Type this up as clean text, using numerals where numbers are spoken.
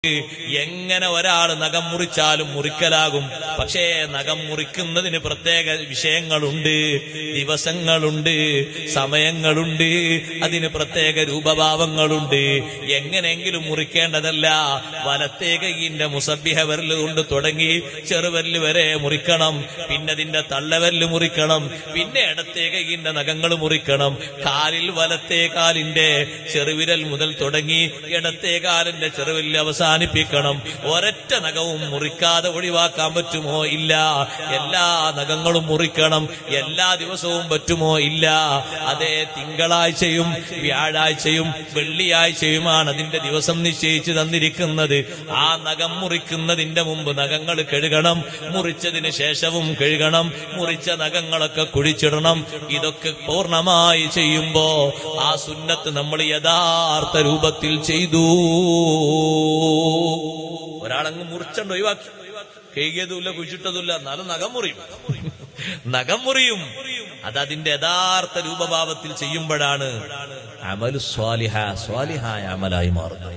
എങ്ങനെ ഒരാൾ നഖം മുറിച്ചാലും മുറിക്കലാകും. പക്ഷേ നഖം മുറിക്കുന്നതിന് പ്രത്യേക വിഷയങ്ങളുണ്ട്, ദിവസങ്ങളുണ്ട്, സമയങ്ങളുണ്ട്, അതിന് പ്രത്യേക രൂപഭാവങ്ങളുണ്ട്. എങ്ങനെയെങ്കിലും മുറിക്കേണ്ടതല്ല. വലത്തേ കൈയിന്റെ മുസബ്ബിഹ വിരല് കൊണ്ട് തുടങ്ങി ചെറുവിരല് വരെ മുറിക്കണം. പിന്നെ അതിന്റെ തള്ളവിരല് മുറിക്കണം. പിന്നെ ഇടത്തേ കൈയിന്റെ നഖങ്ങൾ മുറിക്കണം. കാലിൽ വലത്തേ കാലിന്റെ ചെറുവിരൽ മുതൽ തുടങ്ങി ഇടത്തേ കാലിന്റെ ചെറുവിരൽ അവസാനിപ്പിക്കണം. ഒരൊറ്റ നഖവും മുറിക്കാതെ ഒഴിവാക്കാൻ പറ്റുമോ? ഇല്ല. എല്ലാ നഖങ്ങളും മുറിക്കണം. എല്ലാ ദിവസവും പറ്റുമോ? ഇല്ല. അതേ തിങ്കളാഴ്ചയും വ്യാഴാഴ്ചയും വെള്ളിയാഴ്ചയുമാണ് അതിന്റെ ദിവസം നിശ്ചയിച്ചു തന്നിരിക്കുന്നത്. ആ നഖം മുറിക്കുന്നതിന്റെ മുമ്പ് നഖങ്ങൾ കഴുകണം. മുറിച്ചതിന് ശേഷവും കഴുകണം. മുറിച്ച നഖങ്ങളൊക്കെ കുഴിച്ചിടണം. ഇതൊക്കെ പൂർണ്ണമായി ചെയ്യുമ്പോ ആ സുന്നത്ത് നമ്മൾ യഥാർത്ഥ രൂപത്തിൽ ചെയ്തു. ഒരാളങ്ങ് മുറിച്ചണ്ട് ഒഴിവാക്കി, കഴുകിയതുമില്ല കുഴിച്ചിട്ടതുമില്ല, എന്നാലും നഖം മുറിയും. നഖം മുറിയും. അതതിന്റെ യഥാർത്ഥ രൂപഭാവത്തിൽ ചെയ്യുമ്പോഴാണ് അമലു സ്വാലിഹായ അമലായി മാറുന്നത്.